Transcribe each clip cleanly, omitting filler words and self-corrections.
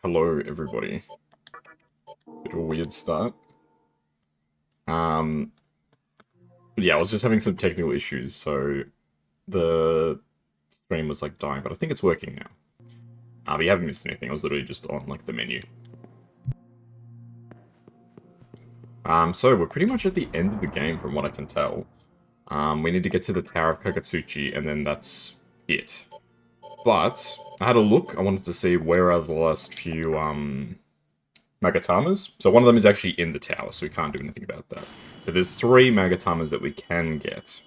Hello, everybody. Bit of a weird start. Um, yeah, I was just having some technical issues, so the stream was like dying, but I think it's working now. But you haven't missed anything. I was literally just on like the menu. So we're pretty much at the end of the game, from what I can tell. We need to get to the Tower of Kakatsuchi, and then that's it. But I had a look. I wanted to see where are the last few Magatamas. So one of them is actually in the tower, so we can't do anything about that. But there's 3 Magatamas that we can get.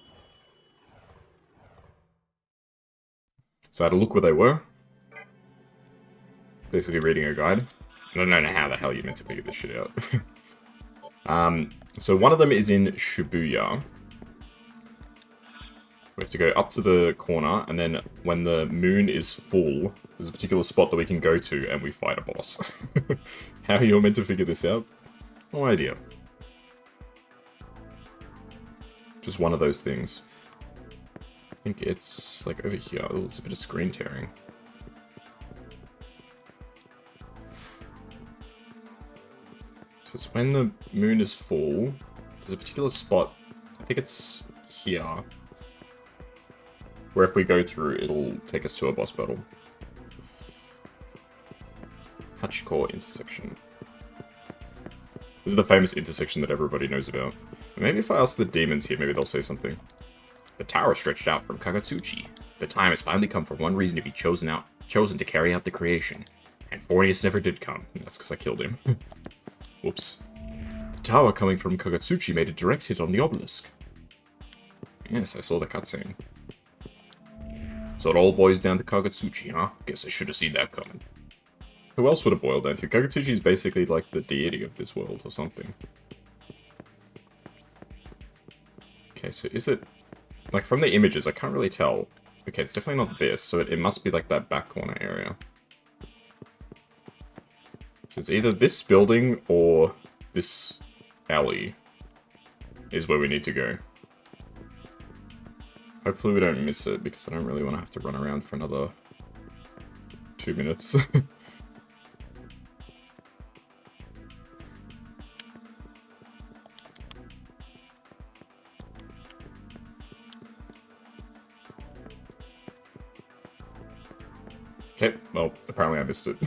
So I had a look where they were. Basically reading a guide. I don't know how the hell you're meant to figure this shit out. So one of them is in Shibuya. We have to go up to the corner, and then when the moon is full, there's a particular spot that we can go to, and we fight a boss. How you're meant to figure this out? No idea. Just one of those things. I think it's like over here. Oh, it's a bit of screen tearing. So it's when the moon is full. There's a particular spot. I think it's here. Where if we go through, it'll take us to a boss battle. Hachiko intersection. This is the famous intersection that everybody knows about. Maybe if I ask the demons here, maybe they'll say something. The tower stretched out from Kakatsuchi. The time has finally come for one reason to be chosen to carry out the creation. And Fornius never did come. That's because I killed him. Whoops. The tower coming from Kakatsuchi made a direct hit on the obelisk. Yes, I saw the cutscene. So it all boils down to Kakatsuchi, huh? Guess I should have seen that coming. Who else would have boiled down to? Kakatsuchi is basically like the deity of this world or something. Okay, so is it... Like, from the images, I can't really tell. Okay, it's definitely not this, so it must be like that back corner area. So it's either this building or this alley is where we need to go. Hopefully we don't miss it, because I don't really want to have to run around for another 2 minutes. Okay, well, apparently I missed it.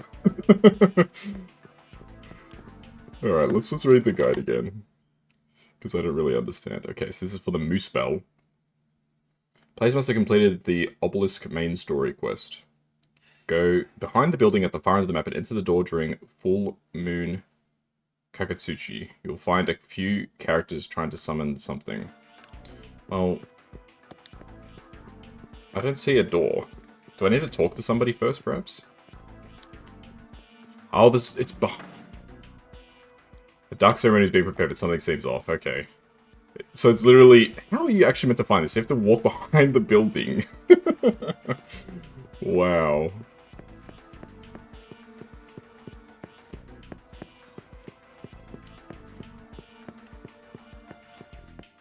Alright, let's just read the guide again. Because I don't really understand. Okay, so this is for the Moose Bell. Players must have completed the Obelisk main story quest. Go behind the building at the far end of the map and enter the door during full moon Kakatsuchi. You'll find a few characters trying to summon something. Well, I don't see a door. Do I need to talk to somebody first, perhaps? Oh, it's behind. The dark ceremony is being prepared, but something seems off. Okay. So it's literally... How are you actually meant to find this? You have to walk behind the building. Wow.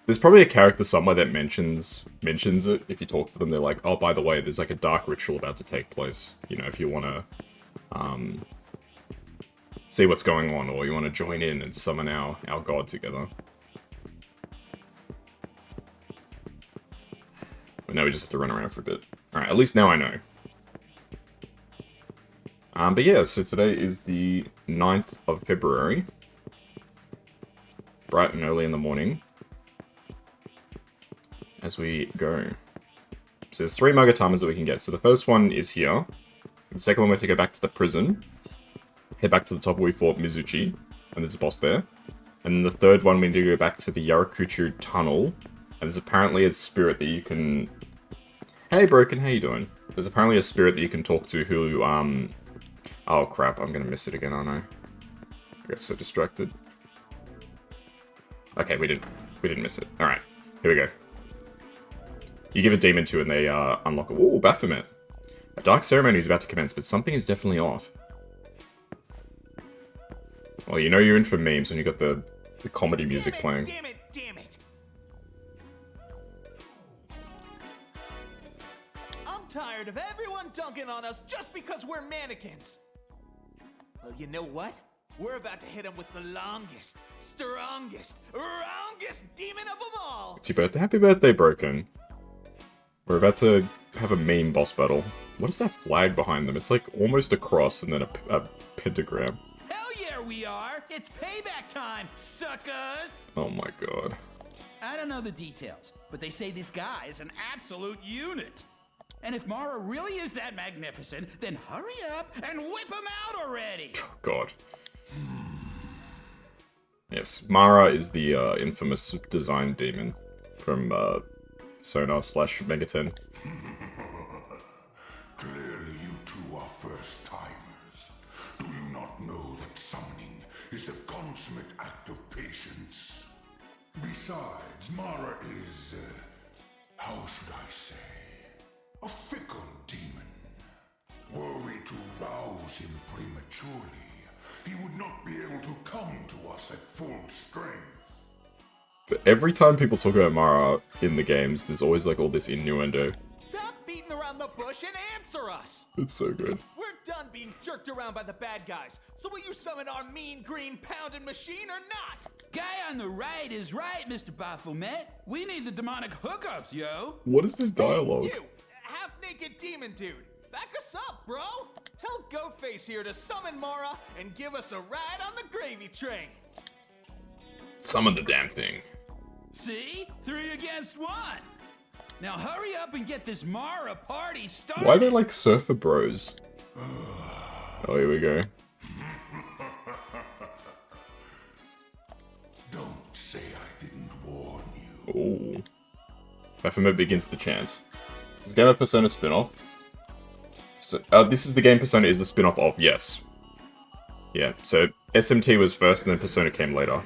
There's probably a character somewhere that mentions it. If you talk to them, they're like, oh, by the way, there's like a dark ritual about to take place. You know, if you want to see what's going on, or you want to join in and summon our god together. But now we just have to run around for a bit. Alright, at least now I know. But yeah, so today is the 9th of February. Bright and early in the morning. As we go. So there's 3 Magatamas that we can get. So the first one is here. The second one we have to go back to the prison. Head back to the top where we fought Mizuchi. And there's a boss there. And then the third one we need to go back to the Yarakuchu tunnel. And there's apparently a spirit that you can... Hey, Broken, how you doing? There's apparently a spirit that you can talk to who, Oh, crap, I'm gonna miss it again, aren't I? I got so distracted. Okay, we didn't miss it. Alright, here we go. You give a demon to and they, unlock... Ooh, Baphomet. A dark ceremony is about to commence, but something is definitely off. Well, you know you're in for memes when you got the comedy music playing. Damn it! I'm tired of everyone dunking on us just because we're mannequins. Well, you know what? We're about to hit him with the longest, strongest, wrongest demon of them all! It's your birthday. Happy birthday, Broken. We're about to have a meme boss battle. What is that flag behind them? It's like almost a cross and then a pentagram. Hell yeah, we are! It's payback time, suckers! Oh my god. I don't know the details, but they say this guy is an absolute unit. And if Mara really is that magnificent, then hurry up and whip him out already! God. Yes, Mara is the infamous design demon from Persona/Megaten. Clearly you two are first-timers. Do you not know that summoning is a consummate act of patience? Besides, Mara is, how should I say, a fickle demon. Were we to rouse him prematurely, he would not be able to come to us at full strength. But every time people talk about Mara in the games, there's always like all this innuendo. Stop beating around the bush and answer us! It's so good. We're done being jerked around by the bad guys, so will you summon our mean green pounding machine or not? Guy on the right is right, Mr. Baphomet. We need the demonic hookups, yo. What is this dialogue? You, half-naked demon dude, back us up, bro! Tell Ghostface here to summon Mara and give us a ride on the gravy train! Summon the damn thing. See? 3 against 1. Now hurry up and get this Mara party started. Why are they like surfer bros? Oh, here we go. Don't say I didn't warn you. Oh. Baphomet begins to chant. Is the game a Persona spin-off? So, this is the game Persona is a spin-off of, yes. Yeah, so SMT was first and then Persona came later.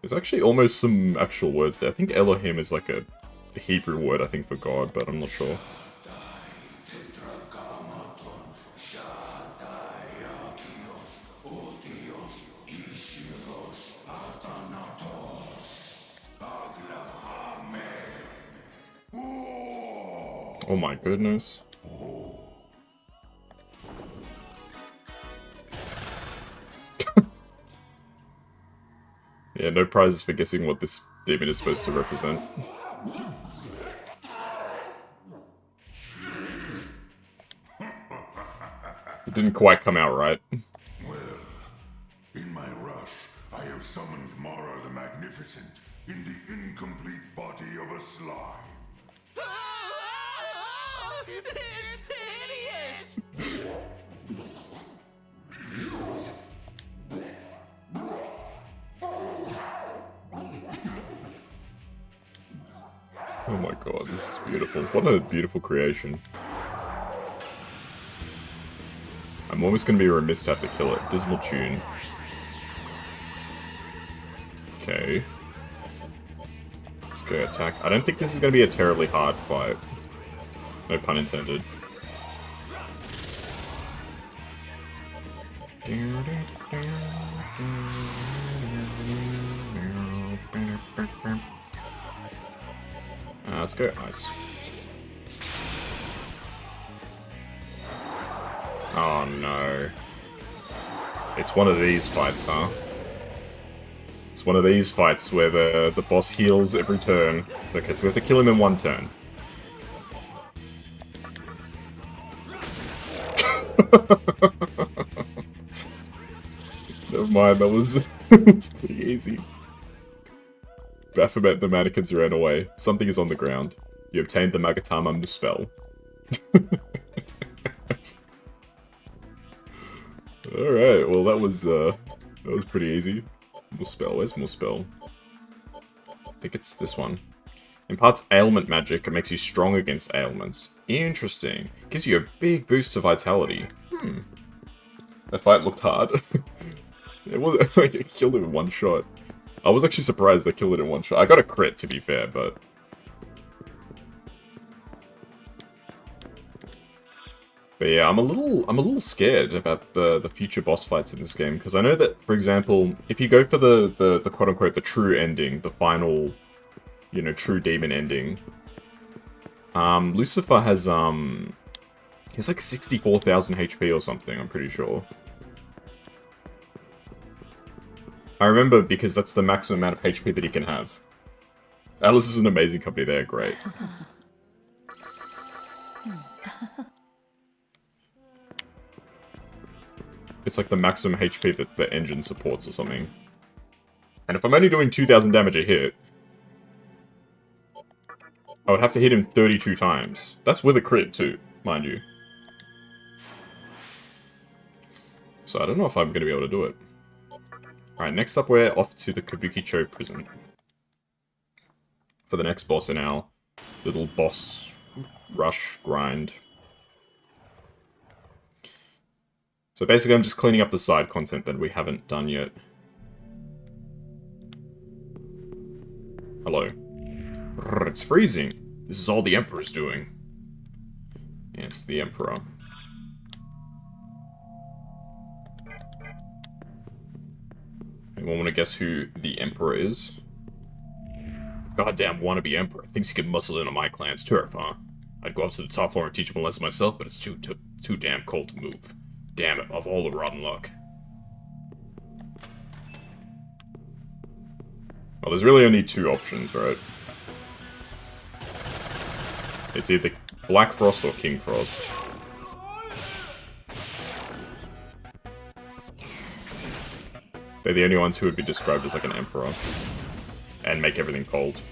There's actually almost some actual words there. I think Elohim is like a Hebrew word, I think, for God, but I'm not sure. Oh my goodness. Yeah, no prizes for guessing what this demon is supposed to represent. It didn't quite come out right. Well, in my rush, I have summoned Mara the Magnificent in the incomplete body of a slime. It's hideous! Oh my god, this is beautiful. What a beautiful creation. I'm almost going to be remiss to have to kill it. Dismal tune. Okay. Let's go attack. I don't think this is going to be a terribly hard fight. No pun intended. Let's go ice. Oh no. It's one of these fights, huh? It's one of these fights where the boss heals every turn. It's okay, so we have to kill him in one turn. Never mind, that was it's pretty easy. Baphomet the mannequins ran away. Something is on the ground. You obtained the Magatama spell. Alright, well that was pretty easy. Muspel, where's Muspel? I think it's this one. Imparts ailment magic and makes you strong against ailments. Interesting. Gives you a big boost to vitality. That fight looked hard. It was I killed him in one shot. I was actually surprised I killed it in one shot. I got a crit, to be fair, but... But yeah, I'm a little scared about the future boss fights in this game, because I know that, for example, if you go for the quote unquote the true ending, the final, you know, true demon ending, Lucifer has he's like 64,000 HP or something, I'm pretty sure. I remember because that's the maximum amount of HP that he can have. Alice is an amazing company, they're great. It's like the maximum HP that the engine supports or something. And if I'm only doing 2,000 damage a hit, I would have to hit him 32 times. That's with a crit too, mind you. So I don't know if I'm going to be able to do it. Alright, next up we're off to the Kabukicho prison. For the next boss in our little boss rush grind. So basically I'm just cleaning up the side content that we haven't done yet. Hello. It's freezing. This is all the Emperor's doing. Yes, the Emperor. Anyone want to guess who the Emperor is? Goddamn wannabe Emperor. Thinks he can muscle in on my clan's turf, huh? I'd go up to the top floor and teach him a lesson myself, but it's too damn cold to move. Damn it, of all the rotten luck. Well, there's really only two options, right? It's either Black Frost or King Frost. They're the only ones who would be described as like an emperor. And make everything cold.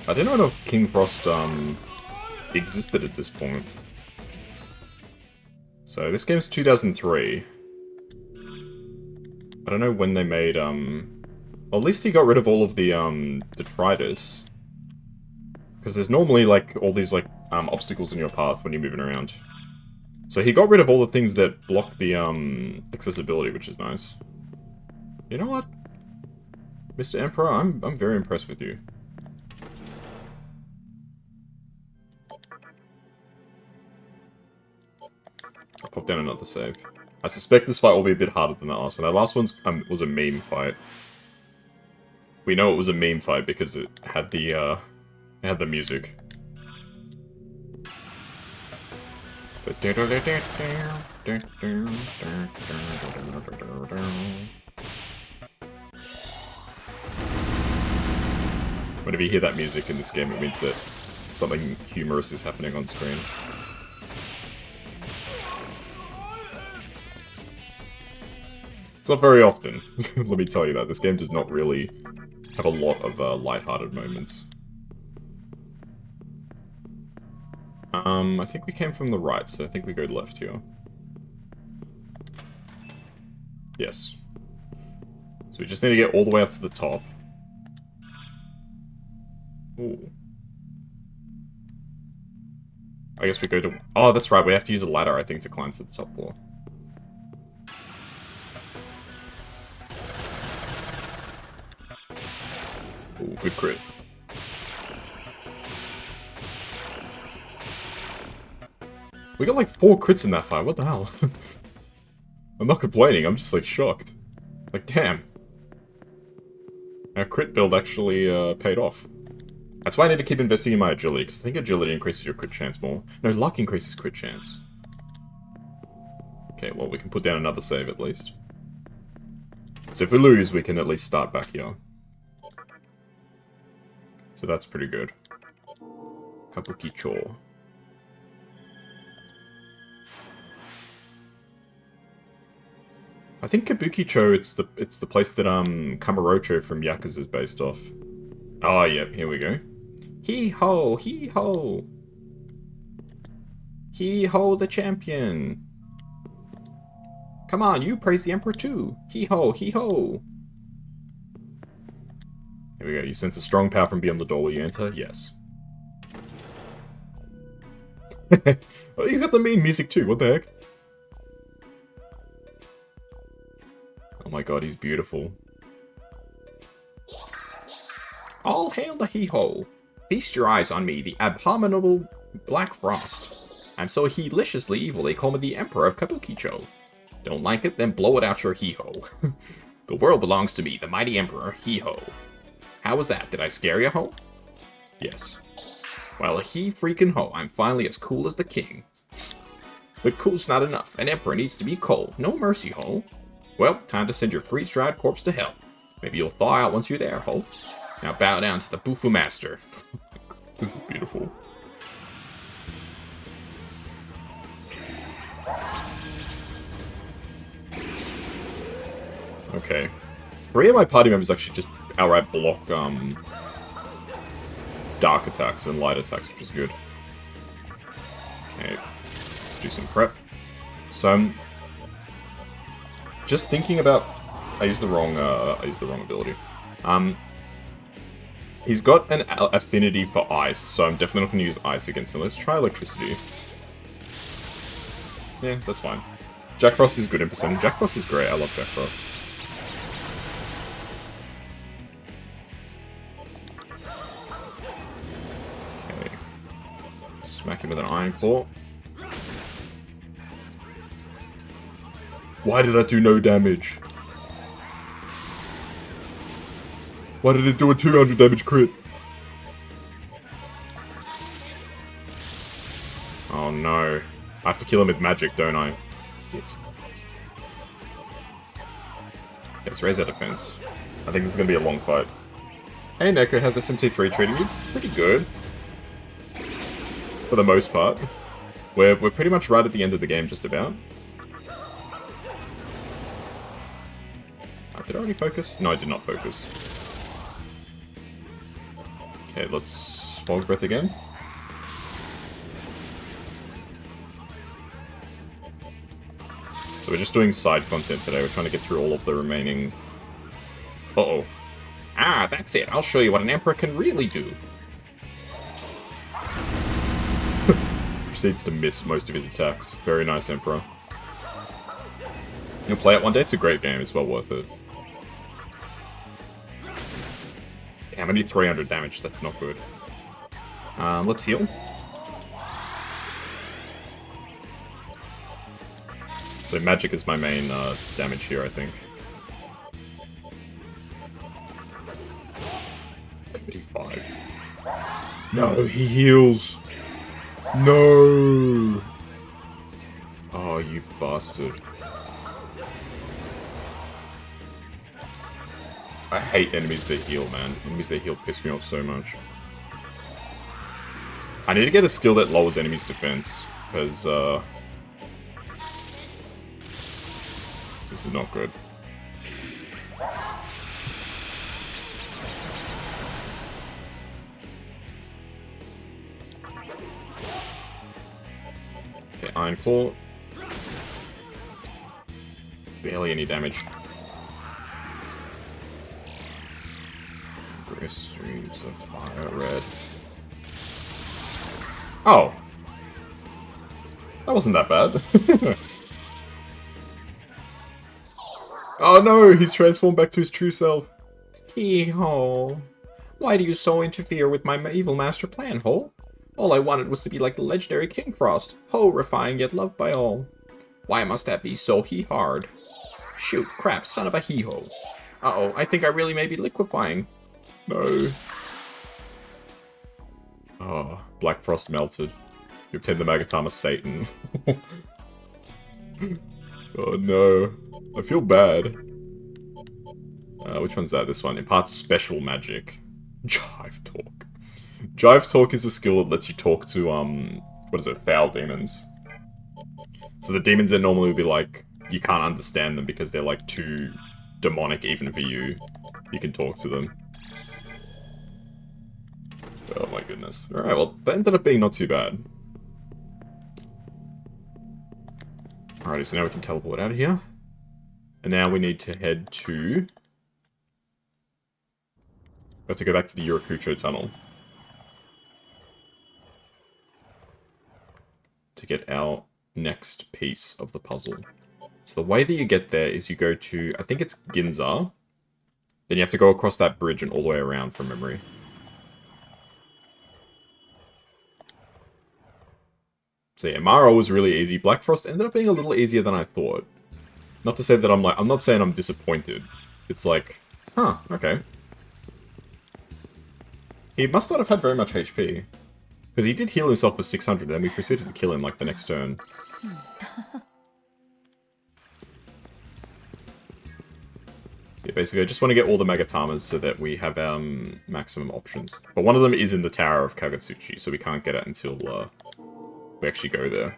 I don't know if King Frost existed at this point. So this game's 2003. I don't know when they made well, at least he got rid of all of the detritus. Because there's normally like all these like obstacles in your path when you're moving around. So he got rid of all the things that block the accessibility, which is nice. You know what? Mr. Emperor, I'm very impressed with you. I'll pop down another save. I suspect this fight will be a bit harder than that last one. That last one was a meme fight. We know it was a meme fight because it had the music. Whenever you hear that music in this game, it means that something humorous is happening on screen. It's not very often, let me tell you that. This game does not really have a lot of lighthearted moments. I think we came from the right, so I think we go left here. Yes. So we just need to get all the way up to the top. Ooh. I guess we go to... Oh, that's right, we have to use a ladder, I think, to climb to the top floor. Ooh, good crit. We got like 4 crits in that fight, what the hell? I'm not complaining, I'm just like shocked. Like, damn. Our crit build actually paid off. That's why I need to keep investing in my agility, because I think agility increases your crit chance more. No, luck increases crit chance. Okay, well we can put down another save at least. So if we lose, we can at least start back here. So that's pretty good. Kabukicho. I think Kabukicho, it's the place that Kamurocho from Yakuza is based off. Oh, yep, here we go. Hee-ho, hee-ho. Hee-ho the champion. Come on, you praise the Emperor too. Hee-ho, hee-ho. Here we go. You sense a strong power from beyond the door where you enter? Yes. Oh, he's got the mean music too, what the heck? Oh my god, he's beautiful. All hail the hee-ho. Feast your eyes on me, the abominable Black Frost. I'm so deliciously evil they call me the Emperor of Kabukicho. Don't like it? Then blow it out your hee-ho. The world belongs to me, the mighty Emperor, hee-ho. How was that? Did I scare you, ho? Yes. Well, he freaking ho, I'm finally as cool as the king. But cool's not enough. An emperor needs to be cold. No mercy, ho. Well, time to send your freeze-dried corpse to hell. Maybe you'll thaw out once you're there, ho. Now bow down to the Bufu Master. This is beautiful. Okay. 3 of my party members actually just outright block, dark attacks and light attacks, which is good. Okay. Let's do some prep. So I'm just thinking about... I used the wrong ability. He's got an affinity for ice, so I'm definitely not going to use ice against him. Let's try electricity. Yeah, that's fine. Jack Frost is good in percentage. Jack Frost is great. I love Jack Frost. Okay. Smack him with an Iron Claw. Why did I do no damage? Why did it do a 200 damage crit? Oh no. I have to kill him with magic, don't I? Yes. Let's raise our defense. I think this is going to be a long fight. Hey Neko, how's SMT3 treating you? Pretty good. For the most part. We're pretty much right at the end of the game, just about. Did I already focus? No, I did not focus. Okay, let's Fog Breath again. So we're just doing side content today. We're trying to get through all of the remaining... Uh-oh. Ah, that's it. I'll show you what an Emperor can really do. Proceeds to miss most of his attacks. Very nice, Emperor. You'll play it one day. It's a great game. It's well worth it. How many 300 damage? That's not good. Let's heal. So magic is my main damage here, I think. 75. No, he heals. No. Oh, you bastard. I hate enemies that heal, man. Enemies that heal piss me off so much. I need to get a skill that lowers enemies' defense, because, this is not good. Okay, Iron Claw. Barely any damage. Streams of fire red. Oh! That wasn't that bad. Oh no, he's transformed back to his true self. Hee-ho. Why do you so interfere with my evil master plan, Ho? All I wanted was to be like the legendary King Frost. Ho, refined yet loved by all. Why must that be so hard? Shoot, crap, son of a hee-ho. Uh-oh, I think I really may be liquefying. No. Oh, Black Frost melted. You obtained the Magatamas Satan. Oh no. I feel bad. Which one's that? This one. Imparts special magic. Jive Talk. Jive Talk is a skill that lets you talk to, what is it? Foul demons. So the demons that normally would be like, you can't understand them because they're like too demonic even for you. You can talk to them. Oh my goodness. Alright, well, that ended up being not too bad. Alrighty, so now we can teleport out of here. And now we need to head to... We have to go back to the Yurakucho tunnel. To get our next piece of the puzzle. So the way that you get there is you go to, I think it's Ginza. Then you have to go across that bridge and all the way around from memory. So yeah, Mara was really easy. Black Frost ended up being a little easier than I thought. Not to say that I'm not saying I'm disappointed. It's like, huh, okay. He must not have had very much HP. Because he did heal himself for 600, and then we proceeded to kill him, like, the next turn. Yeah, basically, I just want to get all the Magatamas so that we have maximum options. But one of them is in the Tower of Kagutsuchi, so we can't get it until we actually go there.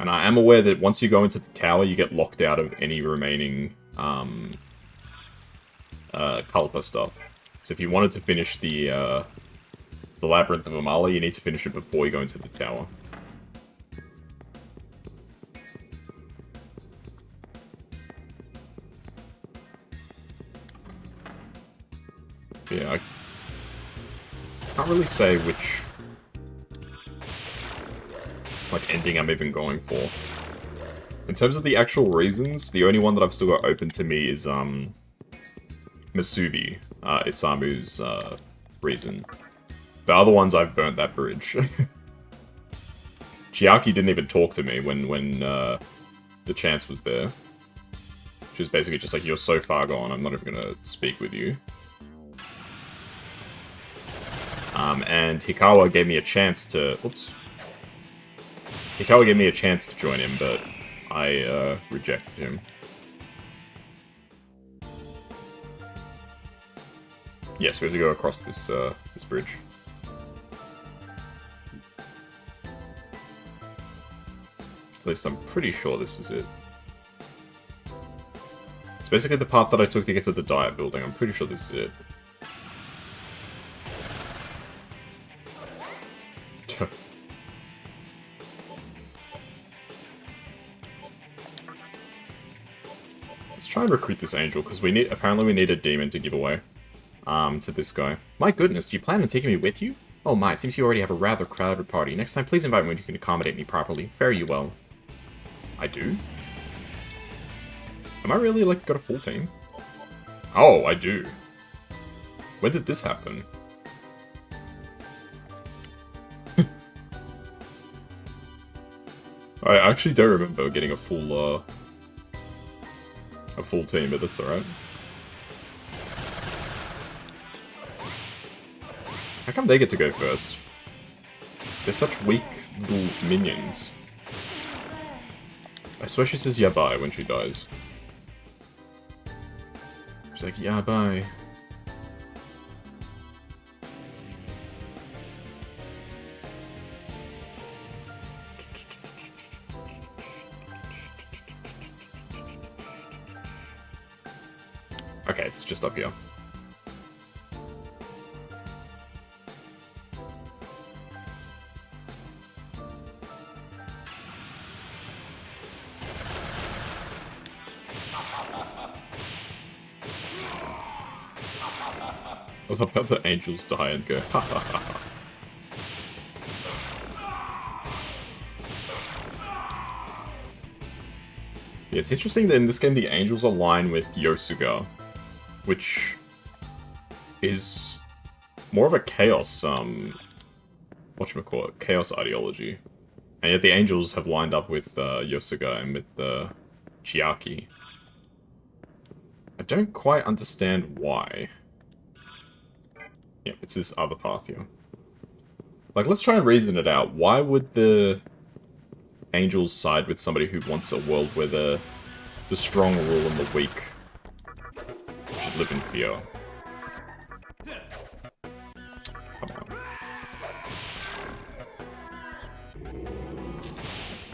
And I am aware that once you go into the tower, you get locked out of any remaining Kalpa stuff. So if you wanted to finish the Labyrinth of Amala, you need to finish it before you go into the tower. Yeah, I can't really say which ending I'm even going for. In terms of the actual reasons, the only one that I've still got open to me is Masubi, Isamu's reason. The other ones I've burnt that bridge. Chiaki didn't even talk to me when the chance was there. She was basically just like, you're so far gone, I'm not even gonna speak with you. And Hikawa gave me a chance to... Oops. Hikawa gave me a chance to join him, but I rejected him. Yes, we have to go across this this bridge. At least I'm pretty sure this is it. It's basically the path that I took to get to the Diet building. I'm pretty sure this is it. Let's try and recruit this angel, because apparently we need a demon to give away to this guy. My goodness, do you plan on taking me with you? Oh my, it seems you already have a rather crowded party. Next time, please invite me when you can accommodate me properly. Fare you well. I do? Am I really, like, got a full team? Oh, I do. When did this happen? I actually don't remember getting a full team, but that's alright. How come they get to go first? They're such weak little minions. I swear she says yabai when she dies. She's like, yabai. Okay, it's just up here. I love how the angels die and go, ha ha ha ha. Yeah, it's interesting that in this game the angels align with Yosuga, which is more of a chaos, whatchamacallit, chaos ideology. And yet the angels have lined up with Yosuga and with Chiaki. I don't quite understand why. Yeah, it's this other path here. Like, let's try and reason it out. Why would the angels side with somebody who wants a world where the strong rule and the weak should live in fear? Come on.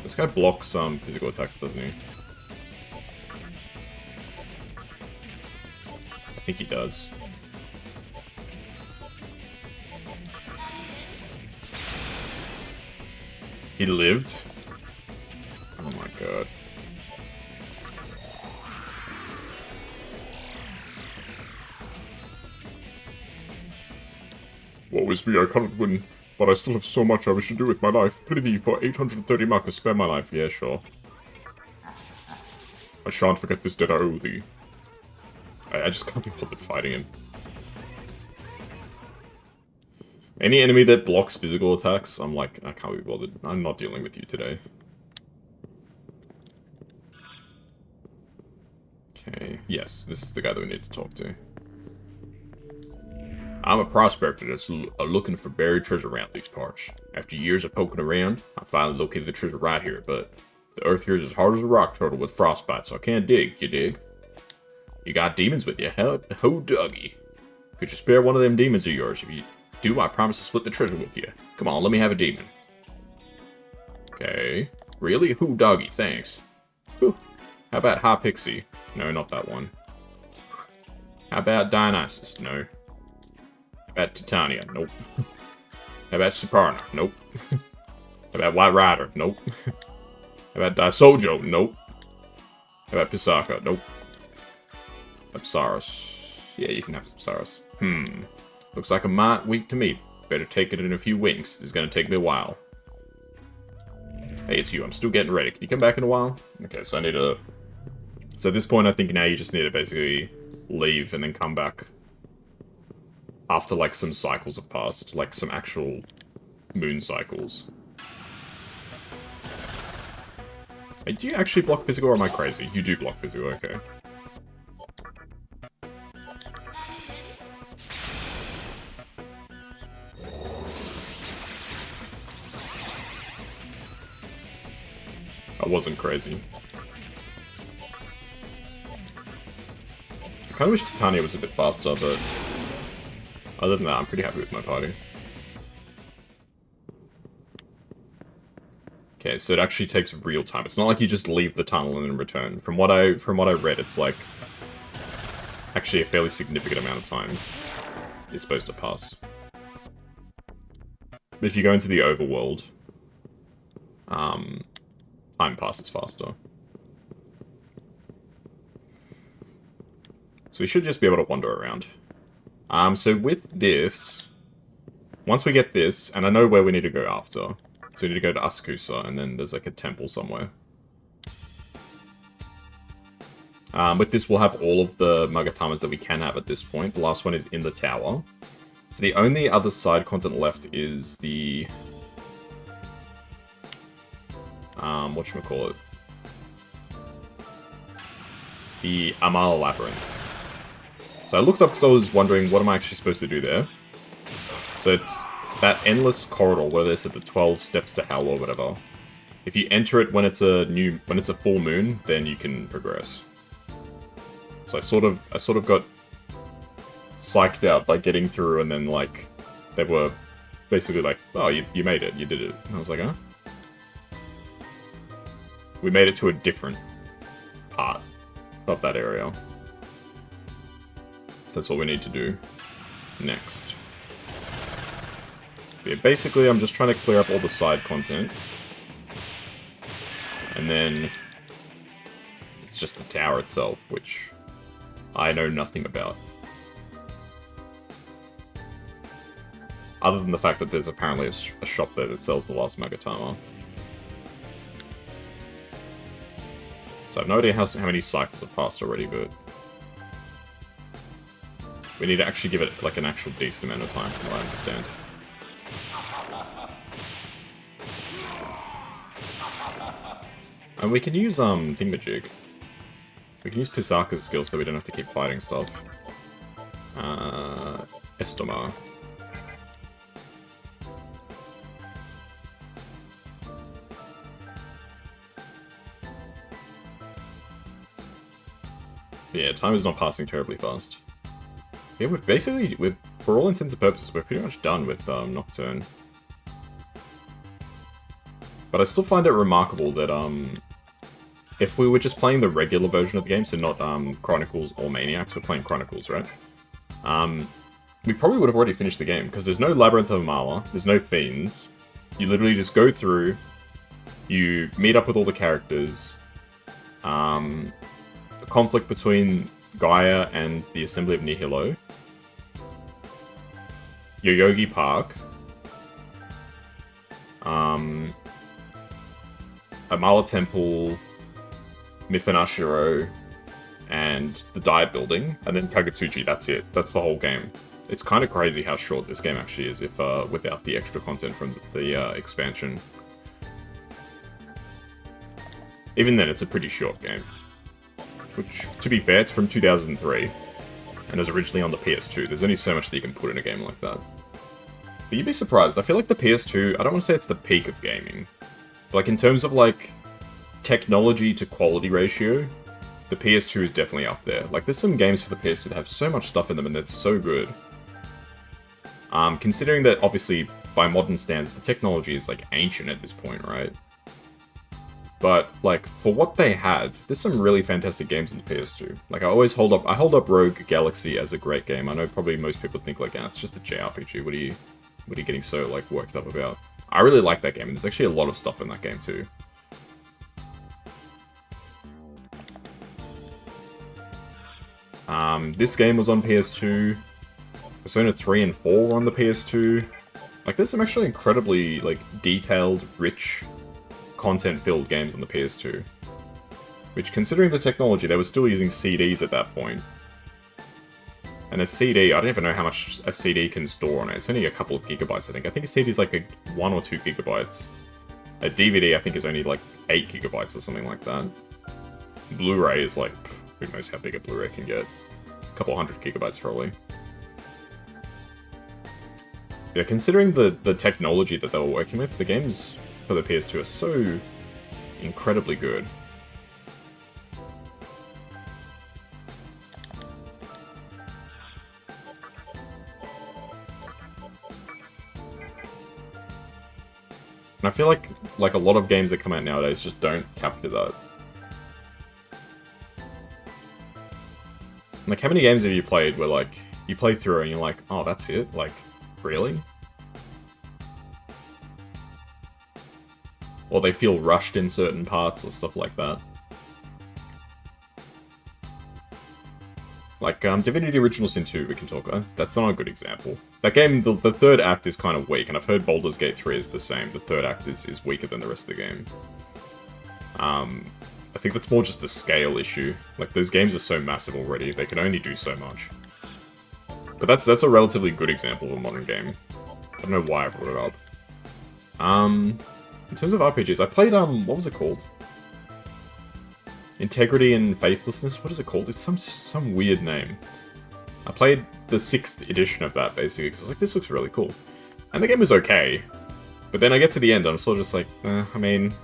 This guy blocks some physical attacks, doesn't he? I think he does. He lived? Oh my god. Woe is me, I cannot win, but I still have so much I wish to do with my life. Pity thee for 830 mark to spare my life. Yeah, sure. I shan't forget this debt I owe thee. I just can't be bothered fighting him. Any enemy that blocks physical attacks, I'm like, I can't be bothered. I'm not dealing with you today. Okay, yes, this is the guy that we need to talk to. I'm a prospector that's looking for buried treasure around these parts. After years of poking around, I finally located the treasure right here, but the earth here is as hard as a rock turtle with frostbite, so I can't dig, you dig? You got demons with you, ho doggy. Could you spare one of them demons of yours? If you do, I promise to split the treasure with you. Come on, let me have a demon. Okay. Really? Who doggy, thanks. Whew. How about High Pixie? No, not that one. How about Dionysus? No. How about Titania? Nope. How about Suparna? Nope. How about White Rider? Nope. How about Daisojo? Nope. How about Pisaka? Nope. Apsaris. Yeah, you can have Apsaris. Looks like a mite weak to me. Better take it in a few winks. It's gonna take me a while. Hey, it's you. I'm still getting ready. Can you come back in a while? Okay, so I need to... So at this point, I think now you just need to basically leave and then come back after, like, some cycles have passed. Like, some actual moon cycles. Hey, do you actually block physical, or am I crazy? You do block physical, okay. I wasn't crazy. I kinda wish Titania was a bit faster, but other than that, I'm pretty happy with my party. Okay, so it actually takes real time. It's not like you just leave the tunnel and then return. From what I read, it's like actually a fairly significant amount of time is supposed to pass. If you go into the overworld, time passes faster. So we should just be able to wander around. So with this, once we get this, and I know where we need to go after. So we need to go to Asakusa, and then there's like a temple somewhere. With this, we'll have all of the Magatamas that we can have at this point. The last one is in the tower. So the only other side content left is the... whatchamacallit? The Amal Labyrinth. So I looked up because I was wondering, what am I actually supposed to do there? So it's that endless corridor where they said the 12 steps to hell or whatever. If you enter it when it's a full moon, then you can progress. So I sort of got psyched out by getting through, and then like they were basically like, oh, you made it, you did it. And I was like, huh? We made it to a different part of that area. So that's what we need to do next. Yeah, basically, I'm just trying to clear up all the side content. And then it's just the tower itself, which I know nothing about. Other than the fact that there's apparently a shop there that sells the last Magatama. So I have no idea how many cycles have passed already, but we need to actually give it like an actual decent amount of time from what I understand. And we can use Thingamajig. We can use Pisaka's skills so we don't have to keep fighting stuff. Estoma. Yeah, time is not passing terribly fast. Yeah, for all intents and purposes, we're pretty much done with Nocturne. But I still find it remarkable that if we were just playing the regular version of the game, so not Chronicles or Maniacs, we're playing Chronicles, right? We probably would have already finished the game, because there's no Labyrinth of Amala, there's no Fiends. You literally just go through, you meet up with all the characters, the conflict between Gaia and the Assembly of Nihilo, Yoyogi Park, Amala Temple, Mifanashiro, and the Diet Building, and then Kagetsuchi. That's it. That's the whole game. It's kind of crazy how short this game actually is if without the extra content from the expansion. Even then, it's a pretty short game. Which, to be fair, it's from 2003. And it was originally on the PS2. There's only so much that you can put in a game like that. But you'd be surprised. I feel like the PS2, I don't want to say it's the peak of gaming. But like, in terms of, like, technology to quality ratio, the PS2 is definitely up there. Like, there's some games for the PS2 that have so much stuff in them, and that's so good. Considering that, obviously, by modern standards, the technology is, like, ancient at this point, right? But, like, for what they had, there's some really fantastic games in the PS2. Like, I hold up Rogue Galaxy as a great game. I know probably most people think, like, it's just a JRPG. What are you getting so, like, worked up about? I really like that game, and there's actually a lot of stuff in that game, too. This game was on PS2. Persona 3 and 4 were on the PS2. Like, there's some actually incredibly, like, detailed, rich, content-filled games on the PS2. Which, considering the technology, they were still using CDs at that point. And a CD, I don't even know how much a CD can store on it. It's only a couple of gigabytes, I think. I think a CD is like 1 or 2 gigabytes. A DVD, I think, is only like 8 gigabytes or something like that. Blu-ray is like, who knows how big a Blu-ray can get. A couple hundred gigabytes, probably. Yeah, considering the technology that they were working with, the games for the PS2 are so incredibly good. And I feel like a lot of games that come out nowadays just don't capture that. Like, how many games have you played where, like, you play through and you're like, oh, that's it? Like, really? Or they feel rushed in certain parts or stuff like that. Like, Divinity Original Sin 2, we can talk about. That's not a good example. That game, the third act is kind of weak, and I've heard Baldur's Gate 3 is the same. The third act is weaker than the rest of the game. I think that's more just a scale issue. Like, those games are so massive already, they can only do so much. But that's a relatively good example of a modern game. I don't know why I brought it up. In terms of RPGs, I played, what was it called? Integrity and Faithlessness? What is it called? It's some weird name. I played the 6th edition of that, basically, because I was like, this looks really cool. And the game was okay. But then I get to the end, and I'm sort of just like, I mean,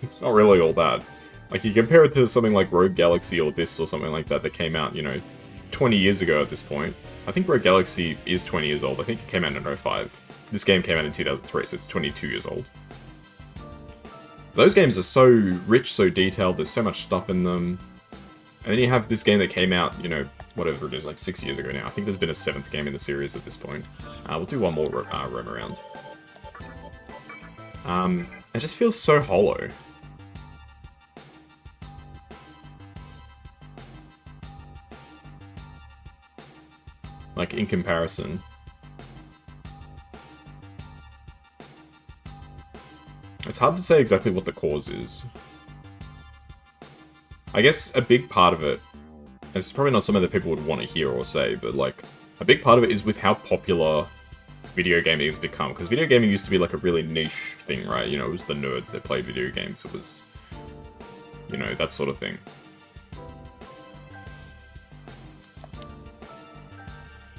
it's not really all bad. Like, you compare it to something like Rogue Galaxy or this or something like that came out, you know, 20 years ago at this point. I think Rogue Galaxy is 20 years old. I think it came out in 2005. This game came out in 2003, so it's 22 years old. Those games are so rich, so detailed, there's so much stuff in them. And then you have this game that came out, you know, whatever it is, like 6 years ago now. I think there's been a 7th game in the series at this point. We'll do one more roam around. It just feels so hollow. Like, in comparison. It's hard to say exactly what the cause is. I guess a big part of it, it's probably not something that people would want to hear or say, but like, a big part of it is with how popular video gaming has become. Because video gaming used to be like a really niche thing, right? You know, it was the nerds that played video games. It was, you know, that sort of thing.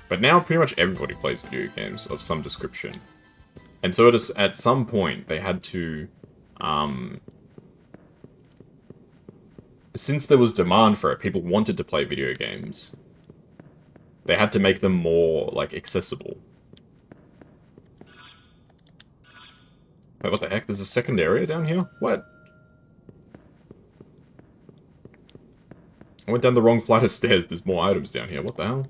But now pretty much everybody plays video games of some description. And so at some point, they had to, since there was demand for it, people wanted to play video games. They had to make them more, like, accessible. Wait, what the heck? There's a second area down here? What? I went down the wrong flight of stairs. There's more items down here. What the hell?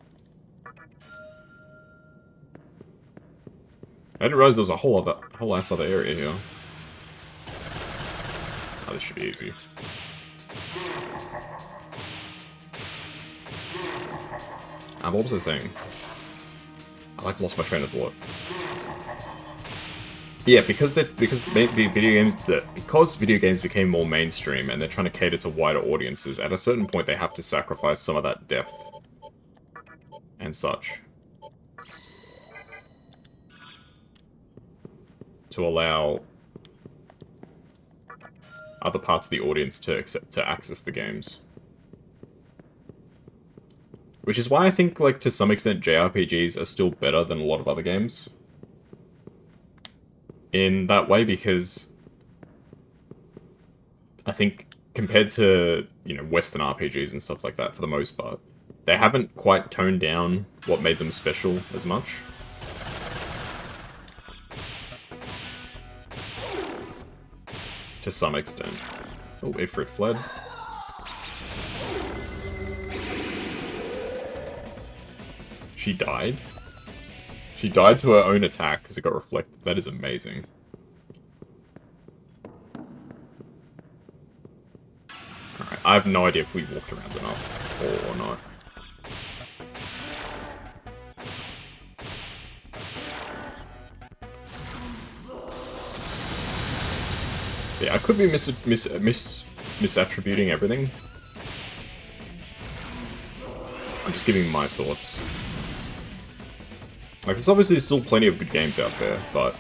I didn't realize there was a whole ass other area here. Oh, this should be easy. What was I saying? I lost my train of thought. Yeah, because video games became more mainstream and they're trying to cater to wider audiences, at a certain point they have to sacrifice some of that depth and such. to allow other parts of the audience to access the games. Which is why I think, like, to some extent, JRPGs are still better than a lot of other games. In that way, because I think compared to, you know, Western RPGs and stuff like that, for the most part, they haven't quite toned down what made them special as much. To some extent. Oh, Ifrit fled. She died? She died to her own attack because it got reflected. That is amazing. Alright, I have no idea if we walked around enough or not. Yeah, I could be misattributing everything. I'm just giving my thoughts. Like, there's obviously still plenty of good games out there, but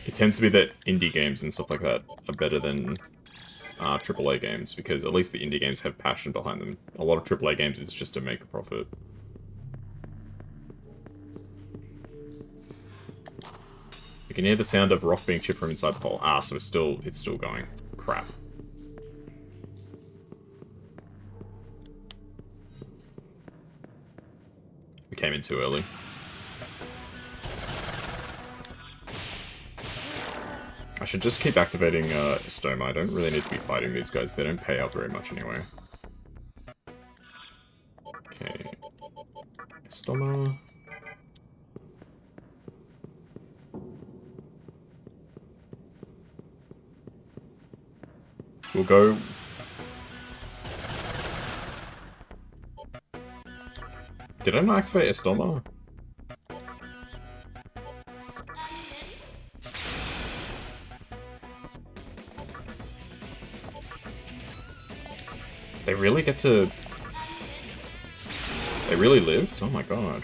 it tends to be that indie games and stuff like that are better than AAA games, because at least the indie games have passion behind them. A lot of AAA games is just to make a profit. You can hear the sound of rock being chipped from inside the hole. Ah, so it's still going. Crap. We came in too early. I should just keep activating Stoma. I don't really need to be fighting these guys. They don't pay out very much anyway. Okay. Stoma. We'll go... Did I not activate Estoma? They really get to... They really live? Oh my god.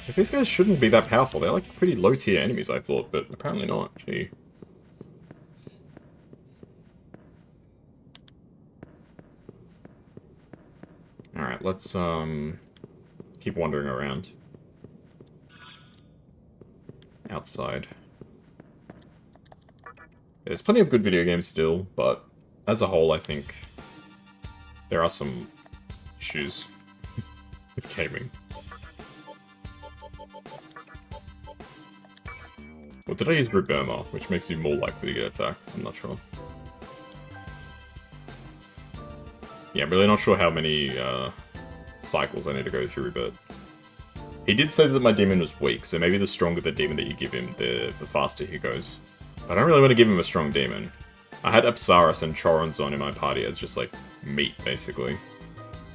Like, these guys shouldn't be that powerful. They're like pretty low tier enemies, I thought, but apparently not. Gee. Alright, let's keep wandering around. Outside. There's plenty of good video games still, but as a whole, I think there are some issues with gaming. Or did I use Burma, which makes you more likely to get attacked? I'm not sure. Yeah, I'm really not sure how many cycles I need to go through, but... He did say that my demon was weak, so maybe the stronger the demon that you give him, the faster he goes. But I don't really want to give him a strong demon. I had Apsaris and Choronzon in my party as just, like, meat, basically.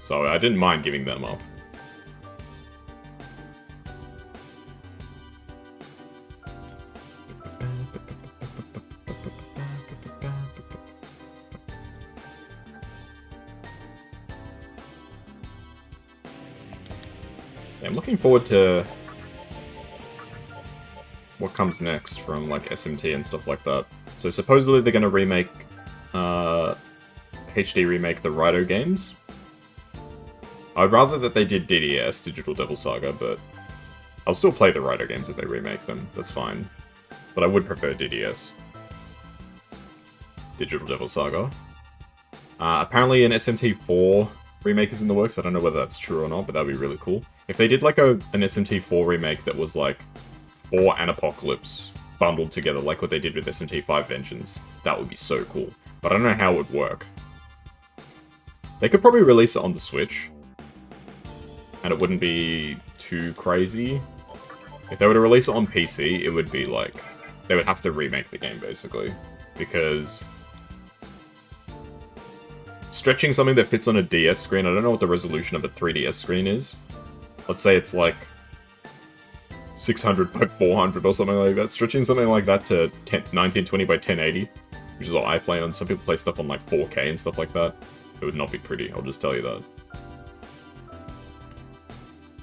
So I didn't mind giving them up. I'm looking forward to what comes next from, like, SMT and stuff like that. So supposedly they're going to remake, HD remake the Raito games. I'd rather that they did DDS, Digital Devil Saga, but I'll still play the Raito games if they remake them, that's fine. But I would prefer DDS. Digital Devil Saga. Apparently an SMT4 remake is in the works, I don't know whether that's true or not, but that'd be really cool. If they did like an SMT4 remake that was like 4 and Apocalypse bundled together, like what they did with SMT5 Vengeance, that would be so cool. But I don't know how it would work. They could probably release it on the Switch, and it wouldn't be too crazy. If they were to release it on PC, it would be like... They would have to remake the game, basically. Because... stretching something that fits on a DS screen, I don't know what the resolution of a 3DS screen is. Let's say it's like 600 by 400 or something like that. Stretching something like that to 1920 by 1080, which is what I play on. Some people play stuff on like 4K and stuff like that. It would not be pretty, I'll just tell you that.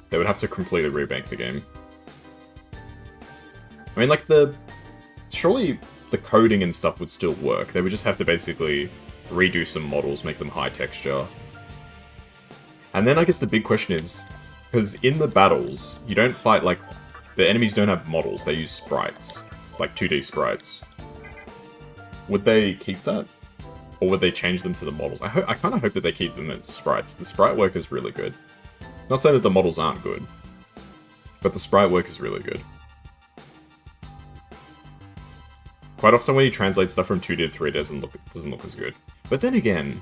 They would have to completely remake the game. I mean, like, surely the coding and stuff would still work. They would just have to basically redo some models, make them high texture. And then I guess the big question is, because in the battles, you don't fight, like, the enemies don't have models, they use sprites. Like 2D sprites. Would they keep that? Or would they change them to the models? I kind of hope that they keep them as sprites. The sprite work is really good. Not saying that the models aren't good, but the sprite work is really good. Quite often when you translate stuff from 2D to 3D, it doesn't look as good. But then again,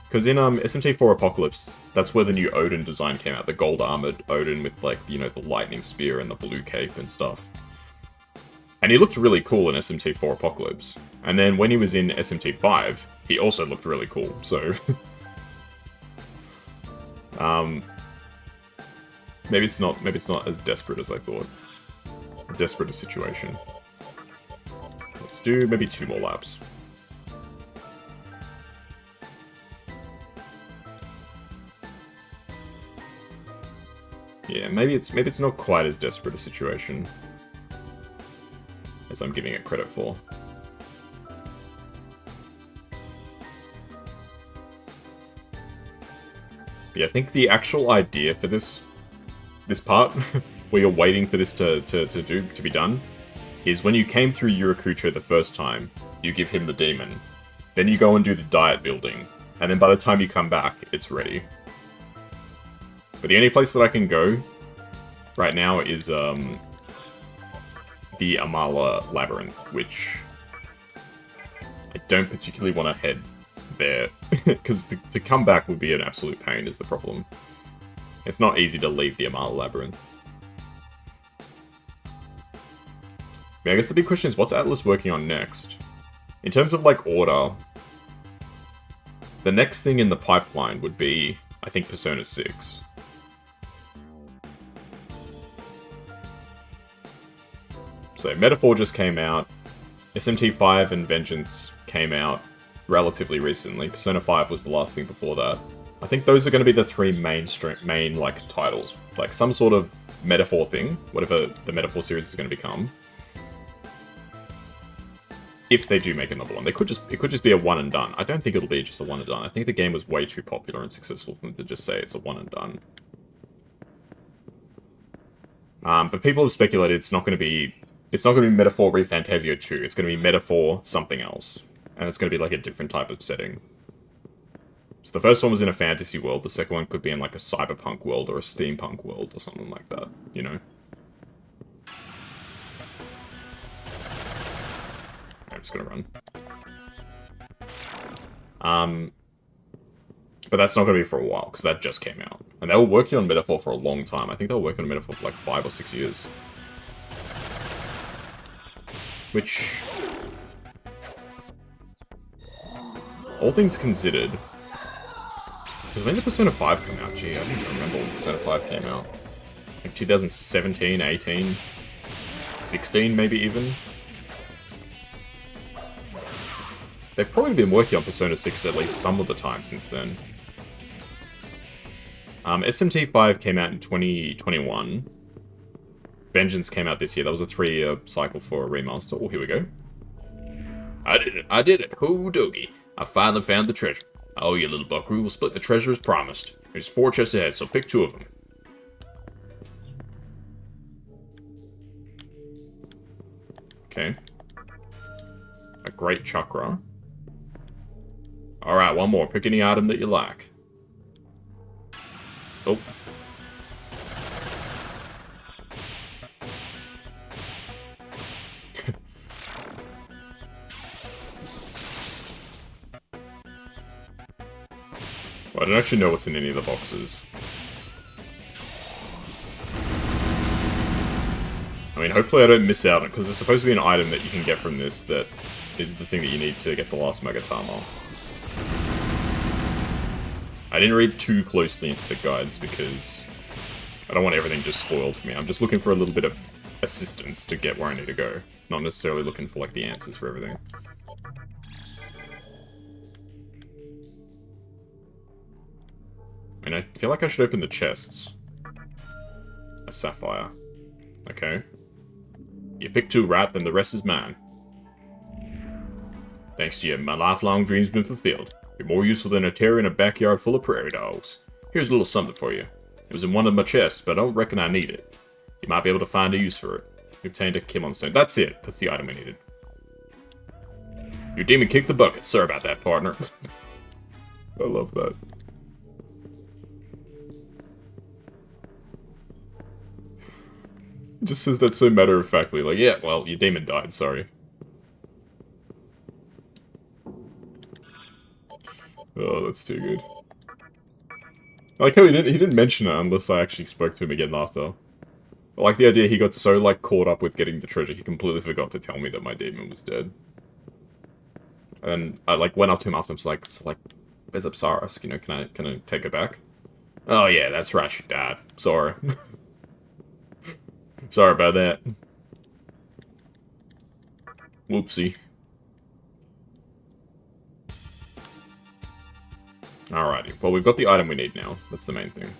because in SMT4 Apocalypse, that's where the new Odin design came out. The gold-armored Odin with, like, you know, the lightning spear and the blue cape and stuff. And he looked really cool in SMT4 Apocalypse. And then when he was in SMT5, he also looked really cool, so... maybe it's not as desperate as I thought. Desperate a situation. Let's do maybe 2 more laps. Yeah, maybe it's not quite as desperate a situation as I'm giving it credit for. Yeah, I think the actual idea for this part, where you're waiting for this to be done, is when you came through Yurakucho the first time, you give him the demon. Then you go and do the diet building, and then by the time you come back, it's ready. But the only place that I can go right now is the Amala Labyrinth, which I don't particularly want to head there, because to come back would be an absolute pain is the problem. It's not easy to leave the Amala Labyrinth. I mean, I guess the big question is, what's Atlas working on next? In terms of, like, order, the next thing in the pipeline would be, I think, Persona 6. So, Metaphor just came out, SMT5 and Vengeance came out relatively recently. Persona 5 was the last thing before that. I think those are going to be the 3 main, like, titles. Like, some sort of Metaphor thing, whatever the Metaphor series is going to become. If they do make another one. It could just be a one and done. I don't think it'll be just a one and done. I think the game was way too popular and successful for them to just say it's a one and done. But people have speculated it's not going to be Metaphor ReFantazio 2. It's going to be Metaphor something else. And it's going to be like a different type of setting. So the first one was in a fantasy world. The second one could be in like a cyberpunk world or a steampunk world or something like that, you know? I'm just gonna run. But that's not gonna be for a while, because that just came out. And they were working on Metaphor for a long time. I think they were working on Metaphor for like 5 or 6 years. Which... all things considered... because when did Persona 5 come out? Gee, I don't even remember when Persona 5 came out. Like 2017, 18, 16 maybe even? They've probably been working on Persona 6 at least some of the time since then. SMT5 came out in 2021. Vengeance came out this year. That was a 3-year cycle for a remaster. Oh, here we go. I did it. Hoo doggy. I finally found the treasure. Oh, you little buckaroo. We'll split the treasure as promised. There's 4 chests ahead, so pick 2 of them. Okay. A great chakra. Alright, one more. Pick any item that you like. Oh. Well, I don't actually know what's in any of the boxes. I mean, hopefully I don't miss out, because there's supposed to be an item that you can get from this that is the thing that you need to get the last Magatama. I didn't read too closely into the guides because I don't want everything just spoiled for me. I'm just looking for a little bit of assistance to get where I need to go. Not necessarily looking for, like, the answers for everything. I mean, I feel like I should open the chests. A sapphire. Okay. You pick two right, then the rest is mine. Thanks to you, my lifelong dream's been fulfilled. You're more useful than a terrier in a backyard full of prairie dogs. Here's a little something for you. It was in one of my chests, but I don't reckon I need it. You might be able to find a use for it. You obtained a Kimon stone. That's it. That's the item we needed. Your demon kicked the bucket. Sorry about that, partner. I love that. It just says that so matter-of-factly. Like, yeah, well, your demon died. Sorry. Oh, that's too good. I like how he didn't mention it unless I actually spoke to him again after. I like the idea he got so, like, caught up with getting the treasure, he completely forgot to tell me that my demon was dead. And I, like, went up to him after, I was like, where's Apsaris? You know, can I take her back? Oh yeah, that's right, she died. Sorry. Sorry about that. Whoopsie. Alrighty, well we've got the item we need now. That's the main thing.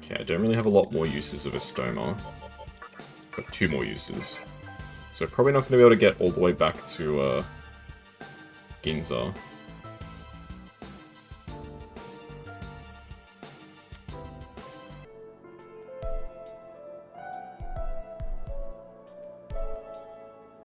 Okay, I don't really have a lot more uses of a stoma. Got 2 more uses. So probably not going to be able to get all the way back to Ginza.